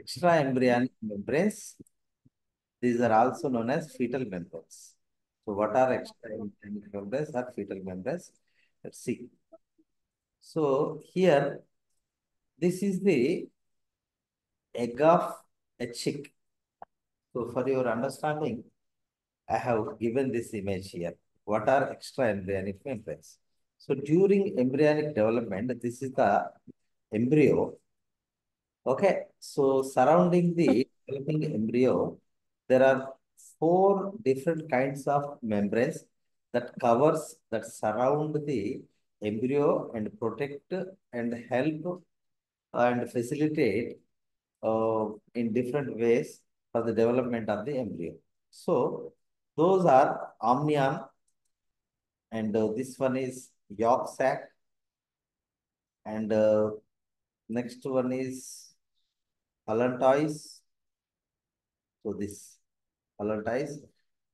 extra embryonic membranes. These are also known as fetal membranes. So what are extra embryonic membranes or fetal membranes? Let's see. So here, this is the egg of a chick. So for your understanding, I have given this image here. What are extra embryonic membranes? So during embryonic development, this is the embryo. Okay, so surrounding the developing embryo, there are four different kinds of membranes that surround the embryo and protect and help and facilitate in different ways for the development of the embryo. So those are amnion, and this one is yolk sac, and next one is allantois. So this allantois,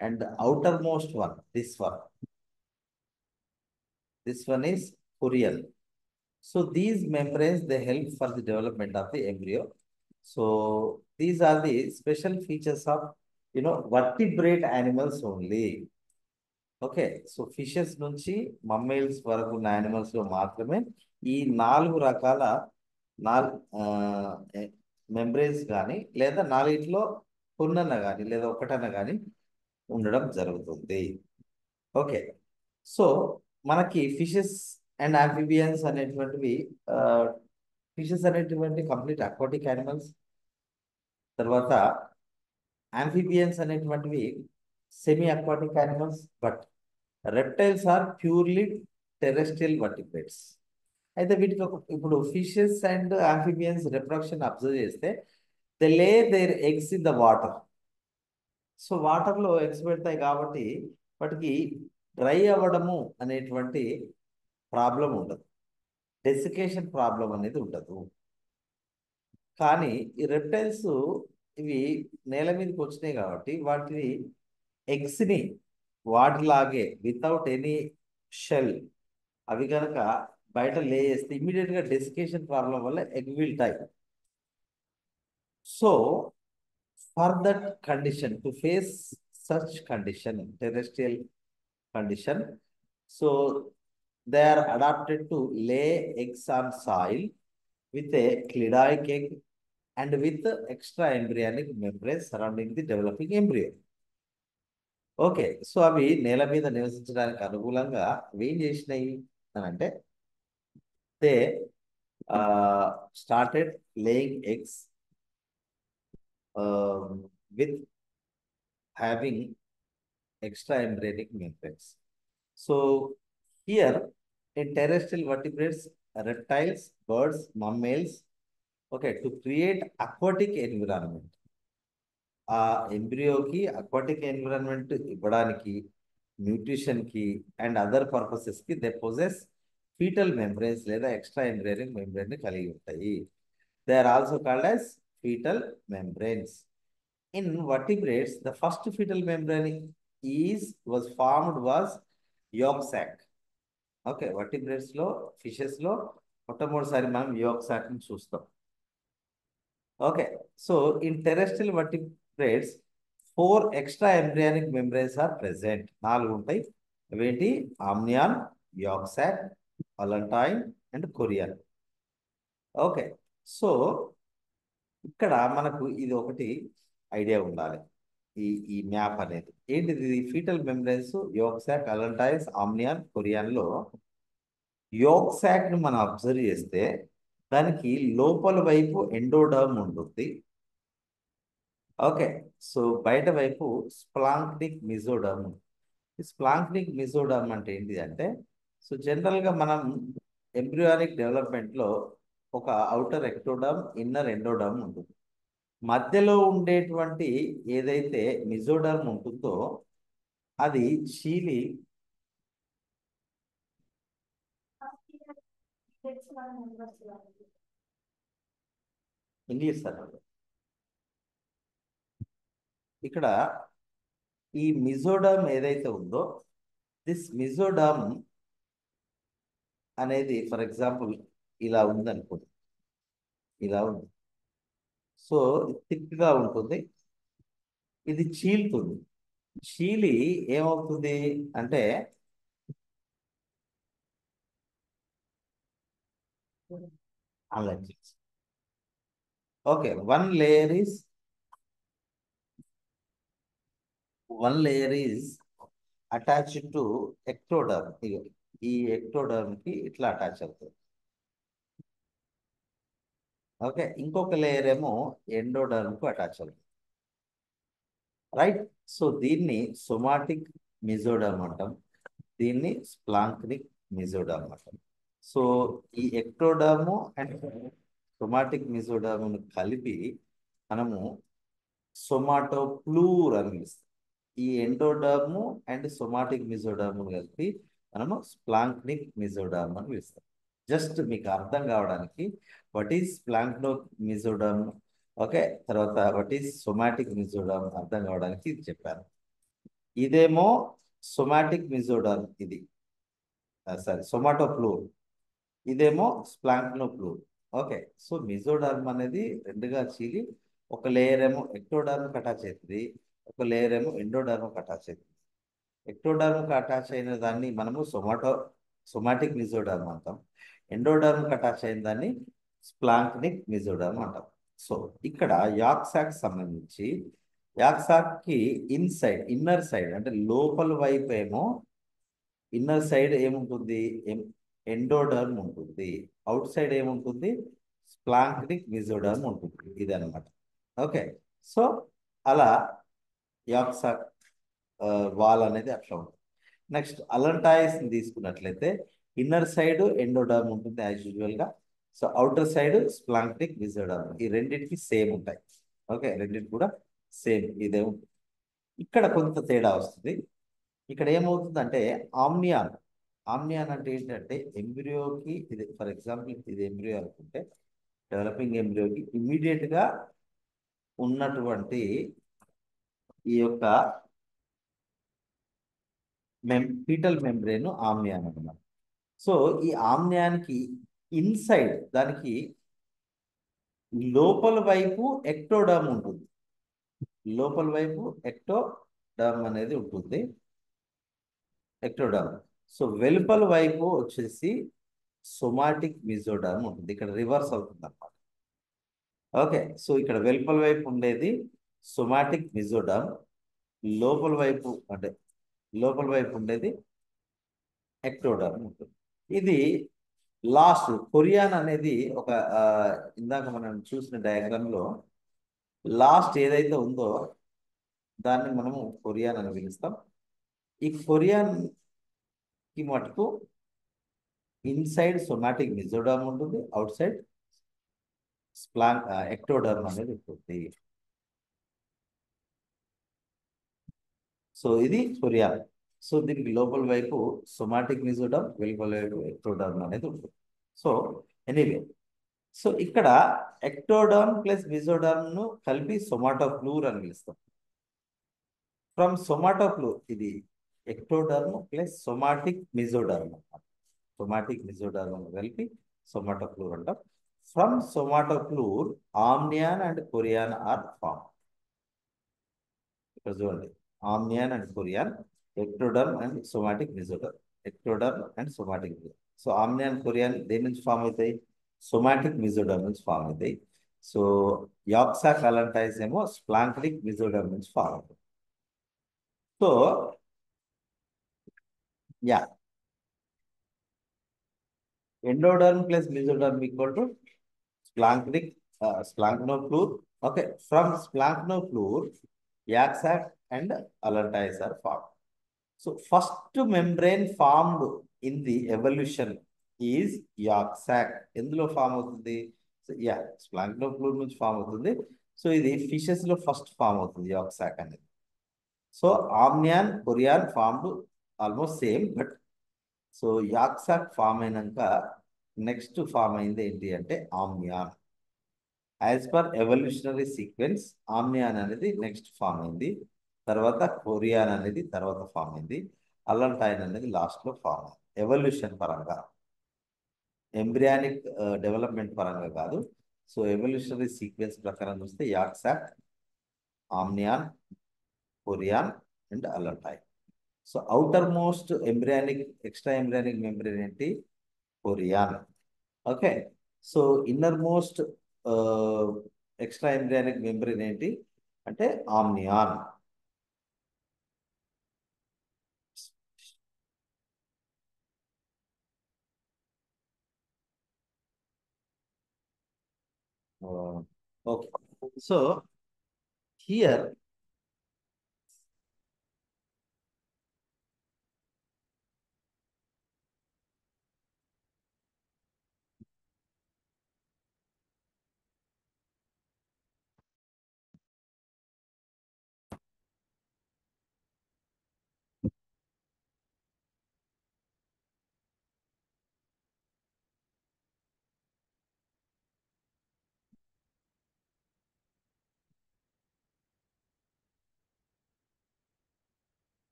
and the outermost one, this one is Curial. So these membranes, they help for the development of the embryo. So these are the special features of, vertebrate animals only. Okay, so fishes నుంచి మమ్మీల్స్ వరకు ఉన్న animals లో మాత్రమే ఈ నాలుగు రకాల నాలుగు membranes కానీ లేదా నాలుగిట్లో కొన్నన్న కానీ లేదా ఒకటన్న కానీ ఉండడం జరుగుతుంది. ఓకే, సో మనకి ఫిషెస్ అండ్ ఆంఫిబియన్స్ అనేటువంటివి, ఫిషెస్ అనేటువంటి కంప్లీట్ అక్వాటిక్ యానిమల్స్, తర్వాత ఆంఫిబియన్స్ అనేటువంటివి semi aquatic animals, but reptiles are purely terrestrial vertebrates. అయితే వీటికి ఇప్పుడు fishes and amphibians reproduction observe చేస్తే they lay their eggs in the water. So వాటర్లో ఎగ్స్ పెడతాయి కాబట్టి వాటికి డ్రై అవ్వడము అనేటువంటి ప్రాబ్లం ఉండదు, డెసికేషన్ ప్రాబ్లం అనేది ఉండదు. కానీ ఈ రెప్టైల్స్ ఇవి నేల మీదకి వచ్చినాయి కాబట్టి వాటిని ఎగ్స్ని వాటిలాగే వితౌట్ ఎనీ షెల్ అవి కనుక బయట లే చేస్తే ఇమ్మీడియట్గా డెసికేషన్ ప్రాబ్లం వల్ల egg will die. So for that condition, to face such condition, terrestrial condition, so they are adapted to lay eggs on soil with a cleidoic egg and with extra embryonic membrane surrounding the developing embryo. Okay, so అవి నేల మీద నివసించడానికి అనుకూలంగా అవి ఏం చేసినాయి అని అంటే, they started laying eggs with having extra embryonic membranes. So here in terrestrial vertebrates, reptiles, birds, mammals, okay, to create aquatic environment, ఆ ఎంబ్రియోకి అక్వాటిక్ ఎన్విరాన్మెంట్ ఇవ్వడానికి, న్యూట్రిషన్కి అండ్ అదర్ పర్పసెస్కి దే పొజెస్ ఫీటల్ మెంబ్రెన్స్ లేదా ఎక్స్ట్రా ఎంబ్రియోనిక్ మెంబ్రెన్ కలిగి ఉంటాయి. They are also called as fetal membranes. In vertebrates the first fetal membrane was formed was yolk sac. Okay, vertebrates లో fishes లో మొట్టమొదటిసారి మనం యోక్ సాక్ ని చూస్తాం. Okay, so in terrestrial vertebrates 4 extra embryonic membranes are present. 4 ఉంటాయి. అవేంటి? Amnion, yolk sac, allantoin and chorion. Okay, so ఇక్కడ మనకు ఇది ఒకటి ఐడియా ఉండాలి. ఈ ఈ మ్యాప్ అనేది ఏంటిది? ఫీటల్ మెంబ్రెన్స్, యోక్ సాక్, అలంటైన్స్, ఆమ్నియాన్, కొరియాన్ లో యోక్ సాక్ ని మనం అబ్జర్వ్ చేస్తే దానికి లోపల వైపు ఎండోడర్మ్ ఉంటుంది. ఓకే, సో బయట వైపు స్ప్లాంక్నిక్ మిజోడర్మ్. ఈ స్ప్లాంక్నిక్ మిజోడర్మ్ అంటే ఏంటి అంటే, సో జనరల్గా మనం ఎంబ్రియానిక్ డెవలప్మెంట్లో ఒక అవుటర్ ఎక్టోడర్మ్, ఇన్నర్ ఎండోడర్మ్ ఉంటుంది. మధ్యలో ఉండేటువంటి ఏదైతే మిజోడర్మ్ ఉంటుందో అది చీలి ఇంగ్లీష్ సార్. ఇక్కడ ఈ మిజోడర్మ్ ఏదైతే ఉందో, దిస్ మిజోడర్మ్ అనేది ఫర్ ఎగ్జాంపుల్ ఇలా ఉందనుకోండి, ఇలా ఉంది. సో థిక్ గా ఉంటుంది. ఇది చీలుతుంది. చీలి ఏమవుతుంది అంటే allergies. Okay, one layer is attached to ectoderm. ఈ ఎక్టోడర్మ్ కి ఇట్లా అటాచ్ అవుతుంది. ఓకే, ఇంకొక లేయర్ ఏమో ఎండోడర్మ్ కు అటాచ్ అవుతుంది. రైట్. సో దీన్ని సొమాటిక్ మిజోడర్మ్ అంటాం, దీన్ని స్ప్లాంక్నిక్ మిజోడర్మ్ అంటాం. సో ఈ ఎక్టోడర్మ్ అండ్ సొమాటిక్ మిజోడర్మ్ కలిపి మనము సొమాటోప్లూర్ అని పిలుస్తాం. ఈ ఎండోడర్మ్ అండ్ సొమాటిక్ మిజోడర్మ్ కలిపి మనము స్ప్లాంక్నిక్ మిజోడర్మ్ అని పిలుస్తాం. జస్ట్ మీకు అర్థం కావడానికి వాట్ ఈస్ స్ప్లాంక్నో మిజోడర్మ్, ఓకే, తర్వాత వాట్ ఈస్ సొమాటిక్ మిజోడర్మ్ అర్థం కావడానికి ఇది చెప్పాను. ఇదేమో సొమాటిక్ మిజోడర్మ్, ఇది సారీ సొమాటోప్లూర్, ఇదేమో స్ప్లాంక్నోప్లూర్. ఓకే, సో మిజోడర్మ్ అనేది రెండుగా చీలి ఒక లేయర్ ఏమో ఎక్టోడర్మ్ అటాచ్ అవుతుంది, ఒక లేయర్ ఏమో ఎండోడర్మ్ అటాచ్ అవుతుంది. ఎక్టోడర్మ్ అటాచ్ అయిన దాన్ని మనము సొమాటిక్ మిజోడర్మ్ అంటాం, ఎండోడర్మ్ అటాచ్ అయిన దాన్ని స్ప్లాంక్నిక్ మిజోడర్మ్ అంటాం. సో ఇక్కడ యాక్సాక్ సంబంధించి యాక్సాక్ కి ఇన్నర్ సైడ్ అంటే లోపల వైపు ఏమో ఇన్నర్ సైడ్ ఏముంటుంది, ఎండోడర్మ్ ఉంటుంది, అవుట్ సైడ్ ఏముంటుంది, స్ప్లాంక్నిక్ మిజోడర్మ్ ఉంటుంది. ఇదన్నమాట. ఓకే, సో అలా యాక్సాక్ వాల్ అనేది అట్లా ఉంటుంది. నెక్స్ట్ అలంటాయిస్ తీసుకున్నట్లయితే ఇన్నర్ సైడ్ ఎండోడర్మ్ ఉంటుంది యాజ్ యూజువల్ గా. సో అవుటర్ సైడ్ స్ప్లాంక్నిక్ మిజోడర్మ్, ఈ రెండింటికి సేమ్ ఉంటాయి. ఓకే, రెండింటి కూడా సేమ్ ఇదే ఉంటుంది. ఇక్కడ కొంత తేడా వస్తుంది. ఇక్కడ ఏమవుతుందంటే ఆమ్నియాన్ ఆమ్నియాన్ అంటే ఏంటంటే ఎంబ్రియోకి, ఇది ఫర్ ఎగ్జాంపుల్ ఇది ఎంబ్రియో అనుకుంటే డెవలపింగ్ ఎంబ్రియోకి ఇమీడియట్ గా ఉన్నటువంటి ఈ యొక్క ఫీటల్ మెంబ్రేన్ ఆమ్నియాన్ అన్నమాట. సో ఈ ఆమ్నియానికి ఇన్సైడ్ దానికి లోపల వైపు ఎక్టోడర్మ్ ఉంటుంది. లోపల వైపు ఎక్టోడర్మ్ అనేది ఉంటుంది, ఎక్టోడర్మ్. సో వెలుపల వైపు వచ్చేసి సొమాటిక్ మిజోడర్మ్ ఉంటుంది. ఇక్కడ రివర్స్ అవుతుంది అన్నమాట. ఓకే, సో ఇక్కడ వెలుపల వైపు ఉండేది సొమాటిక్ మిజోడర్మ్, లోపల వైపు అంటే లోపల వైపు ఉండేది ఎక్టోడర్మ్ ఉంటుంది. ఇది లాస్ట్ కొరియాన్ అనేది ఒక ఆ, ఇందాక మనం చూసిన డయాగ్రామ్ లో లాస్ట్ ఏదైతే ఉందో దాన్ని మనము కొరియాన్ అని పిలుస్తాం. ఈ కొరియాన్ కి మటుకు ఇన్సైడ్ సొమాటిక్ మిజోడర్మ్ ఉంటుంది, అవుట్ సైడ్ ఎక్టోడర్మ్ అనేది ఉంటుంది. సో ఇది కొరియాన్. సో దీనికి లోపల వైపు సొమాటిక్ మిజోడర్మ్, వెలుపల వైపు ఎక్టోడర్మ్ అనేది ఉంటుంది. సో ఎనీవే, సో ఇక్కడ ఎక్టోడర్మ్ ప్లస్ మిజోడర్మ్ ను కలిపి సొమాటోఫ్లూర్ అని పిలుస్తాం. ఫ్రమ్ సొమాటోఫ్లూర్, ఇది ఎక్టోడర్మ్ ప్లస్ సొమాటిక్ మిజోడర్మ్ కలిపి సొమాటోఫ్లూర్ అంటాం. From somatopleure amnion and chorion are form. ఇక్కడ చూడండి, amnion and chorion, ectoderm and somatic mesoderm, ectoderm and somatic mesoderm. So amnion chorion దేని నుంచి ఫామ్ అవుతాయి, సొమాటిక్ మిజోడర్మ్ నుంచి ఫామ్ అవుతాయి. సో యాక్సాక్ అలంటైస్ ఏమో స్ప్లాంక్నిక్ మిజోడర్మ్ నుంచి ఫామ్ అవుతాయి. So ya, endoderm plus mesoderm equal to splanchnic splanchnoplure. Okay, from splanchnoplure Yaksac and allantois are formed. So first membrane formed in the evolution is Yaksac. ఎందులో form అవుతుంది, yeah స్ప్లాంక్నోప్లూర్ నుంచి form అవుతుంది. So ఇది fishes లో first form అవుతుంది yolk sac అనేది. So amnion chorion formed almost same, but so yolk sac form అయినాక next form అయింది ఏంటి అంటే amnion. As per evolutionary sequence amnion అనేది నెక్స్ట్ ఫామ్ అయింది, తర్వాత కొరియాన్ అనేది తర్వాత ఫామ్ అయింది, అల్లంటైన్ అనేది లాస్ట్ లో ఫామ్ అయింది. ఎవల్యూషన్ పరంగా, ఎంబ్రియానిక్ డెవలప్మెంట్ పరంగా కాదు, సో ఎవల్యూషనరీ సీక్వెన్స్ ప్రకారం చూస్తే yolk sac, amnion, chorion and allantois. So outer most embryonic extra embryonic membrane ఏంటి? Chorion. Okay. So inner most extra embryonic membrane ఏంటి అంటే amnion. Okay. So here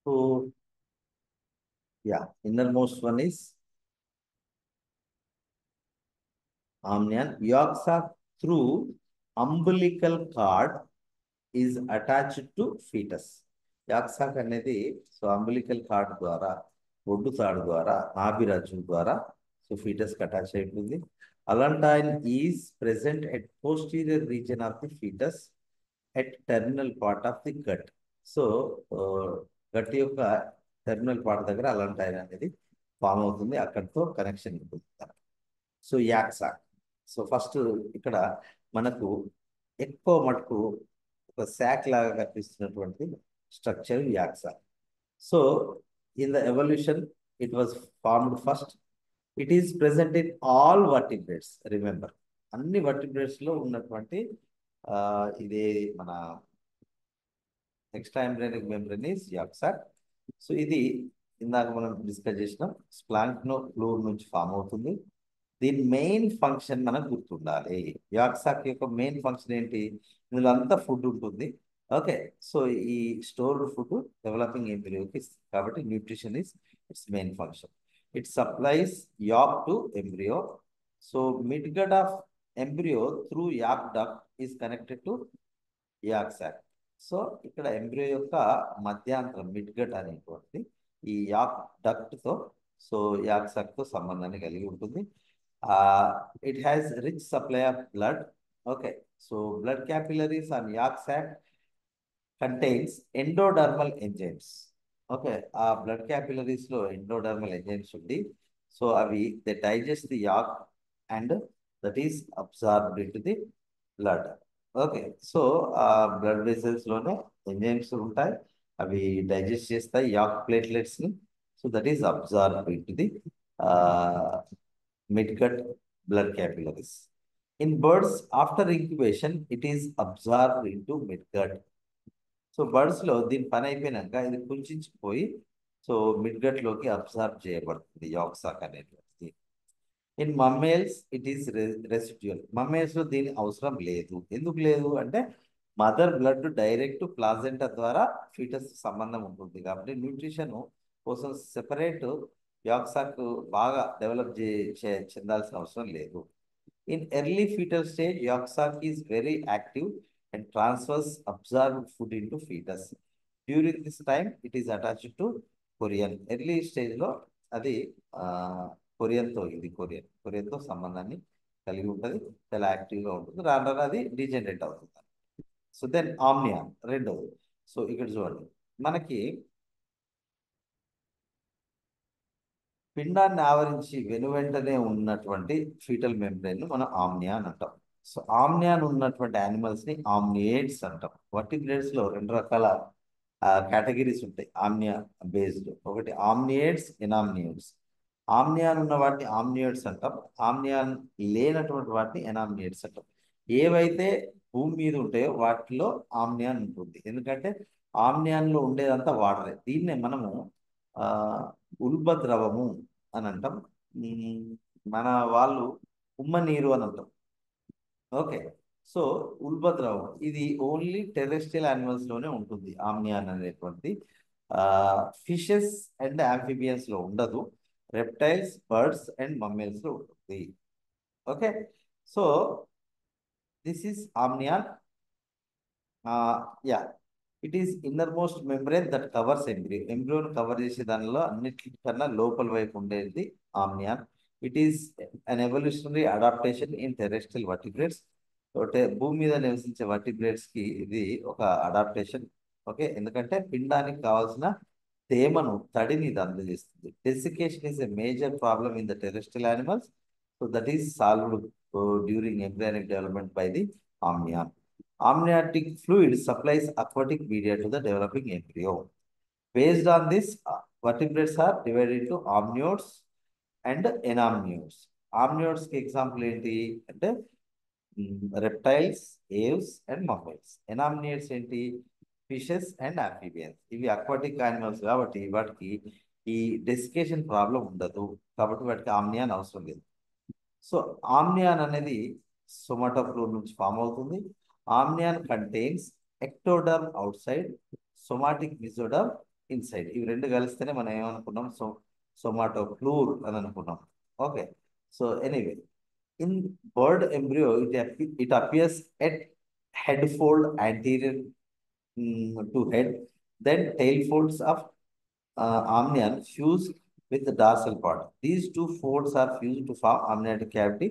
so yeah, innermost one is amnion. Yolk through umbilical cord is attached to fetus. యాక్సాక్ అనేది so umbilical card ద్వారా, ఒడ్డు తాడు ద్వారా, నాభిరజ్జు ద్వారా so foetus కి attach అయి ఉంటుంది. Allantoin is present at posterior region of the foetus at terminal part of the gut. So gut యొక్క టెర్మినల్ పార్ట్ దగ్గర అలంటైన్ అనేది ఫామ్ అవుతుంది, అక్కడితో కనెక్షన్ ఉంటుంది. సో యాక్సాక్. సో ఫస్ట్ ఇక్కడ మనకు ఎక్కువ మటుకు ఒక శాక్ లాగా కనిపిస్తున్నటువంటి structure yolk sac. So in the evolution it was formed first. It is present in all vertebrates. Remember, అన్ని వర్టిబ్రేట్స్ లో ఉన్నటువంటి ఇదే మన extra embryonic membrane is yolk sac. So ఇది ఇందాక మనం డిస్కస్ చేసినాం, స్ప్లాంక్నో ఫ్లూర్ నుంచి ఫామ్ అవుతుంది. దీని మెయిన్ ఫంక్షన్ మనకు గుర్తుండాలి. యాక్సాక్ యొక్క మెయిన్ ఫంక్షన్ ఏంటి? ఇందులో అంతా ఫుడ్ ఉంటుంది. ఓకే. సో ఈ స్టోర్డ్ ఫుడ్ డెవలపింగ్ ఎంబ్రియోకి ఇస్తుంది, కాబట్టి nutrition is its main function. It supplies yolk to embryo. So midgut of embryo through yolk duct is connected to yolk sac. So ఇక్కడ ఎంబ్రియో యొక్క మధ్యాంతరం మిడ్గట్ అనేటువంటి ఈ యాక్ డక్ట్ తో సో యాక్సాక్ తో సంబంధాన్ని కలిగి ఉంటుంది. It has rich supply of blood. Okay, so blood capillaries on yolk sac contains endodermal enzymes. Okay, blood capillaries లో endodermal enzymes ఉంది. So అవి they digest the yolk and that is absorbed into the blood. Okay. So blood vessels లోనే enzymes ఉంటాయి, అవి digest చేస్తాయి యాక్ platelets ని. So that is absorb into the midgut blood capillaries. In birds, after incubation, it is absorbed into midgut. So birds లో దీని పని అయిపోయినాక ఇది కుంచిపోయి సో మిడ్గట్ లోకి అబ్జార్బ్ చేయబడుతుంది యాక్సాక్ అనేటువంటిది. In mammals it is residual. Mammals లో దీని అవసరం లేదు. ఎందుకు లేదు అంటే మదర్ బ్లడ్ డైరెక్ట్ ప్లాజెంటా ద్వారా ఫీటస్ సంబంధం ఉంటుంది, కాబట్టి న్యూట్రిషన్ కోసం సెపరేట్ యాక్సాక్ బాగా డెవలప్ చెందాల్సిన అవసరం లేదు. In early fetal stage yolk sac is very active and transfers absorbed food in to foetus. During this time it is attached to chorion. Early స్టేజ్లో అది కొరియన్తో సంబంధాన్ని కలిగి ఉంటుంది, చాలా యాక్టివ్గా ఉంటుంది. రాను రాను అది డీజనరేట్ అవుతుంది. సో దెన్ ఆమ్నియాన్ రెండవది. సో ఇక్కడ చూడండి, మనకి పిండాన్ని ఆవరించి వెనువెంటనే ఉన్నటువంటి ఫీటల్ మెంబ్రెయిన్ మనం ఆమ్నియా అని అంటాం. సో ఆమ్నియాన్ ఉన్నటువంటి యానిమల్స్ ని ఆమ్నియేట్స్ అంటాం. వర్టిబ్రేట్స్ లో రెండు రకాల కేటగిరీస్ ఉంటాయి ఆమ్నియా బేస్డ్. ఒకటి ఆమ్నియేట్స్, ఎనామ్నియేట్స్. ఆమ్నియాన్ ఉన్న వాటిని ఆమ్నియేట్స్ అంటాం, ఆమ్నియాన్ లేనటువంటి వాటిని ఎనామ్నియేట్స్ అంటాం. ఏవైతే భూమి మీద ఉంటాయో వాటిలో ఆమ్నియాన్ ఉంటుంది, ఎందుకంటే ఆమ్నియాన్లో ఉండేదంతా వాటరే. దీన్నే మనము ఉల్బద్రవము అని అంటాం. మన వాళ్ళు ఉమ్మ నీరు అని అంటాం. ఓకే. సో ఉల్బద్రవం ఇది ఓన్లీ టెరెస్ట్రియల్ యానిమల్స్ లోనే ఉంటుంది ఆమ్నియాన్ అనేటువంటి. ఫిషెస్ అండ్ ఆంఫిబియన్స్ లో ఉండదు. రెప్టైల్స్, బర్డ్స్ అండ్ మమ్మల్స్ లో ఉంటుంది. Okay, so this is amnion. Ya, it is inner most membrane that covers embryo. ఎంబ్రియోని కవర్ చేసే దానిలో అన్నిటికన్నా లోపల వైపు ఉండేది amnion. It is an evolutionary adaptation in terrestrial vertebrates. భూమి మీద నివసించే వర్టిబ్రేట్స్ కి ఇది ఒక అడాప్టేషన్. ఓకే, ఎందుకంటే పిండానికి కావాల్సిన తేమను, తడిని ఇది అందజేస్తుంది. Desiccation is a major problem in the terrestrial animals. So that is solved during embryonic development by the amnion. Amniotic fluid supplies aquatic media to the developing embryo. Based on this, vertebrates are divided into amniotes and enamniotes. Amniotes కి example ఏంటి అంటే reptiles, Aves and mammals. ఎనామ్నియేట్స్ ఏంటి? Fishes and amphibians. ఇవి aquatic animals కాబట్టి వాటికి ఈ desiccation problem ఉండదు, కాబట్టి వాటికి ఆమ్నియాన్ అవసరం లేదు. సో ఆమ్నియాన్ అనేది సొమాటోఫ్లోర్ నుంచి ఫామ్ అవుతుంది. Amnion contains ectoderm out side, somatic mesoderm inside. ఇవి రెండు కలిస్తేనే మనం ఏమనుకున్నాం? సొమాటోఫ్లూర్ అని అనుకున్నాం. Okay, so anyway, in bird embryo it appears at head fold anterior to head, then tail folds of amnion fuse with the dorsal part. These two folds are fused to form amniotic cavity,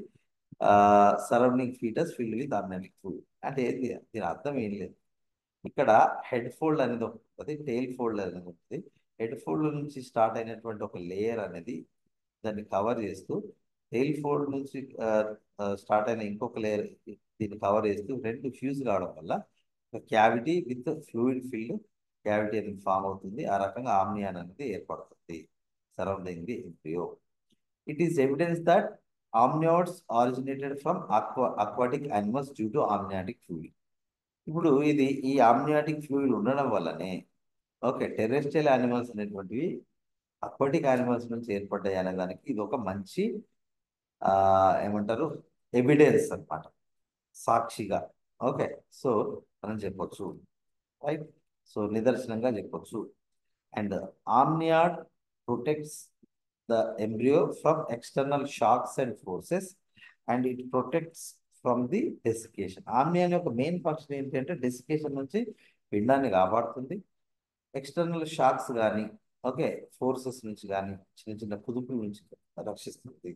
surrounding foetus filled with amniotic fluid. అంటే దీని అర్థం ఏం లేదు. ఇక్కడ head fold అనేది ఉంటుంది, tail fold అనేది ఉంటుంది. హెడ్ ఫోల్డ్ నుంచి స్టార్ట్ అయినటువంటి ఒక లేయర్ అనేది దాన్ని కవర్ చేస్తూ, టెయిల్ ఫోల్డ్ నుంచి స్టార్ట్ అయిన ఇంకొక లేయర్ దీన్ని కవర్ చేస్తూ రెండు ఫ్యూజ్ కావడం వల్ల cavity with fluid filled cavity అనేది ఫామ్ అవుతుంది. ఆ రకంగా ఆమ్నియాన్ అనేది ఏర్పడుతుంది surrounding the embryo. It is evidence that amniotes originated from aquatic animals due to amniotic fluid. ఇప్పుడు ఇది ఈ ఆమ్నియాటిక్ ఫ్లూయిడ్ ఉండడం వల్లనే ఓకే టెరెస్ట్రియల్ యానిమల్స్ అనేటువంటివి అక్వాటిక్ యానిమల్స్ నుంచి ఏర్పడ్డాయి అనే దానికి ఇది ఒక మంచి ఏమంటారు ఎవిడెన్స్ అన్నమాట, సాక్షిగా. ఓకే, సో మనం చెప్పొచ్చు, రైట్? సో నిదర్శనంగా చెప్పొచ్చు. And amniote protects the embryo from external shocks and forces, and it protects from the desiccation. Amnion యొక్క మెయిన్ ఫంక్షన్ ఏంటంటే డెసికేషన్ నుంచి పిండాన్ని కాపాడుతుంది. ఎక్స్టర్నల్ షాక్స్ కానీ ఓకే ఫోర్సెస్ నుంచి కానీ చిన్న చిన్న కుదుపుల నుంచి రక్షిస్తుంది.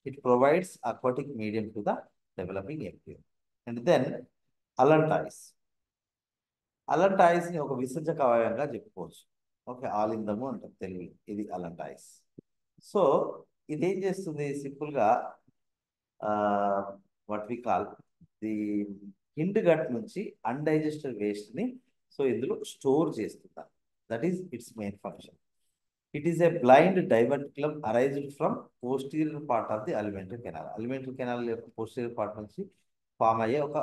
It provides aquatic medium to the developing embryo. And then allantois. Allantois ని ఒక విసర్జక అవయవంగా చెప్పుకోవచ్చు. ఓకే, ఆలిందము అంటారు తెలుగు, ఇది అలంటాయిస్. సో ఇదేం చేస్తుంది? సింపుల్గా what we call the hind gut నుంచి అన్డైజెస్టెడ్ వేస్ట్ని సో ఇందులో స్టోర్ చేస్తుంది. That is its main function. It is a blind diverticulum arised from posterior part of the alimentary canal. Alimentary canal యొక్క పోస్టీరియర్ పార్ట్ నుంచి form అయ్యే ఒక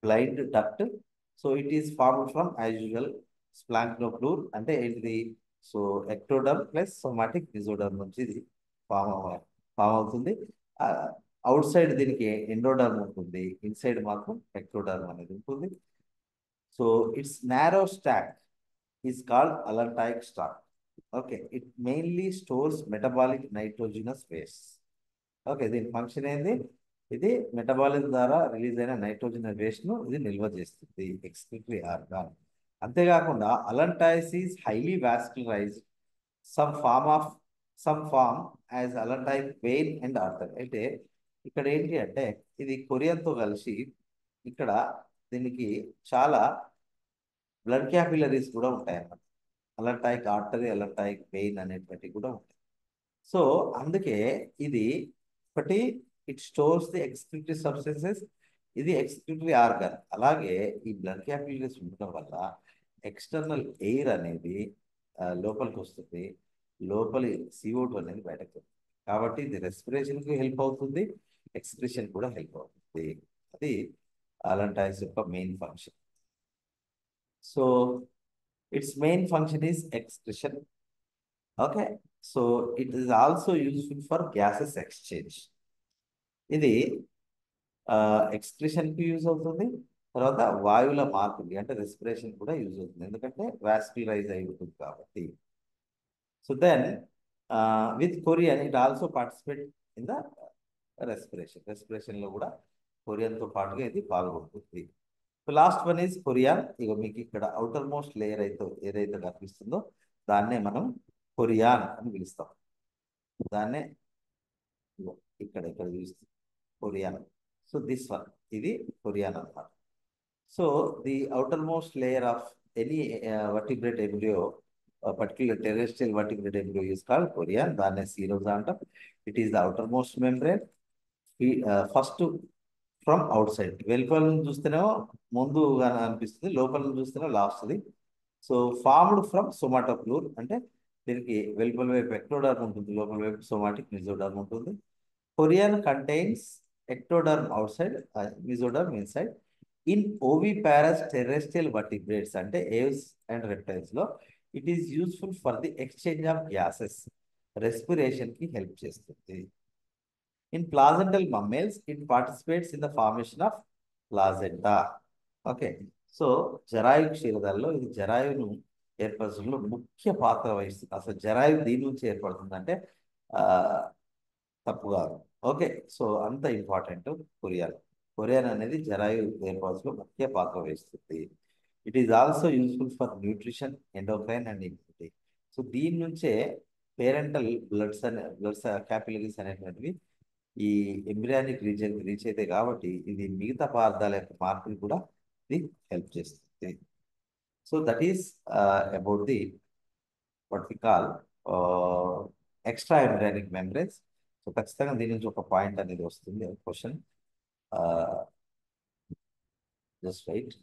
blind duct. So it is formed from as usual splanchnopleure. అంటే ఏంటిది? So ectoderm plus somatic mesoderm నుంచి ఇది form అవుతుంది. Out side దీనికి ఎండోడర్మ్ ఉంటుంది, ఇన్సైడ్ మాత్రం ఎక్టోడర్మ్ అనేది ఉంటుంది. So its narrow stalk is called allantoic stalk. Okay, it mainly stores metabolic nitrogenous waste. Okay, దీని ఫంక్షన్ ఏంది? ఇది మెటబాలిజం ద్వారా రిలీజ్ అయిన నైట్రోజన్ వేస్ట్ను ఇది నిల్వ చేస్తుంది, ఎక్స్క్రీటరీ ఆర్గాన్. అంతేకాకుండా allantois is highly vascularised, some form as allantoic vein and artery. అయితే ఇక్కడ ఏంటి అంటే ఇది కొరియన్తో కలిసి ఇక్కడ దీనికి చాలా బ్లడ్ క్యాపిలరీస్ కూడా ఉంటాయి అన్నమాట. అలంటాయిక్ ఆర్టరీ, అలంటాయిక్ వెయిన్ అనేటువంటివి కూడా ఉంటాయి. సో అందుకే ఇది ఒకటి it stores the excretory substances, ఇది ఎక్స్క్రీటరీ ఆర్గన్. అలాగే ఈ బ్లడ్ క్యాపిలరీస్ ఉండడం వల్ల ఎక్స్టర్నల్ ఎయిర్ అనేది లోపలికి వస్తుంది, లోపలి CO2 అనేది బయటకు వస్తుంది. కాబట్టి ఇది రెస్పిరేషన్కి హెల్ప్ అవుతుంది, ఎక్స్క్రిషన్ కూడా హెల్ప్ అవుతుంది. అది అలంటాయిస్ యొక్క main function. So it's main function is excretion. Okay, so it is also useful for gases exchange. ఇది ఎక్స్క్రిషన్కి యూజ్ అవుతుంది, తర్వాత వాయువుల మార్పిడి అంటే రెస్పిరేషన్ కూడా యూజ్ అవుతుంది, ఎందుకంటే వాస్క్యులరైజ్ అయి ఉంటుంది కాబట్టి. So then with chorion it also participate in the రెస్పిరేషన్లో కూడా కొరియన్తో పాటుగా ఇది పాల్గొంటుంది. Last one is chorion. ఇక మీకు ఇక్కడ అవుటర్ మోస్ట్ లేయర్ అయితే ఏదైతే కనిపిస్తుందో దాన్నే మనం కొరియాన్ అని పిలుస్తాం. దాన్నే ఇగో ఇక్కడ ఇక్కడ చూస్తుంది కొరియాన్. సో దిస్ వన్, ఇది కొరియాన్ అన్నమాట. So the outer most layer of any vertebrate embryo, particular terrestrial vertebrate embryo is called chorion. దాన్ని serosa అంటాం. It is the outermost membrane. First from out side, వెలుపల నుంచి చూస్తేనేమో ముందు అనిపిస్తుంది, లోపల నుంచి చూస్తేనే లాస్ట్ది. సో ఫార్మ్డ్ ఫ్రమ్ సొమాటోప్లూర్, అంటే దీనికి వెలుపల వైపు ఎక్టోడర్మ్ ఉంటుంది, లోపల వైపు సొమాటిక్ మిజోడర్మ్ ఉంటుంది. Korean contains ectoderm outside, mesoderm inside. In oviparous terrestrial vertebrates అంటే aves and reptiles లో it is useful for the exchange of gases, respiration కి హెల్ప్ చేస్తుంది. In placental mammals it participates in the formation of placenta. Okay, so జరాయు క్షీరదాల్లో ఇది జరాయువును ఏర్పరచడంలో ముఖ్య పాత్ర వహిస్తుంది. అసలు జరాయు దీని నుంచి ఏర్పడుతుందంటే ఆ, తప్పు కాదు. ఓకే, సో అంత ఇంపార్టెంట్ కొరియాన్. కొరియాన్ అనేది జరాయు ఏర్పాటులో ముఖ్య పాత్ర వహిస్తుంది. It is also useful for nutrition, endocrine and immunity. So దీని నుంచే పేరెంటల్ బ్లడ్స్ క్యాపిలరీస్ అనేటువంటివి ఈ ఎంబ్రియానిక్ రీజియన్ రీచ్ అయితే కాబట్టి ఇది మిగతా పదార్థాల యొక్క మార్పుని కూడా ఇది హెల్ప్ చేస్తుంది. So that is about the what we call extra embryonic membranes. So ఖచ్చితంగా దీని నుంచి ఒక పాయింట్ అనేది వస్తుంది, క్వశ్చన్. Just right.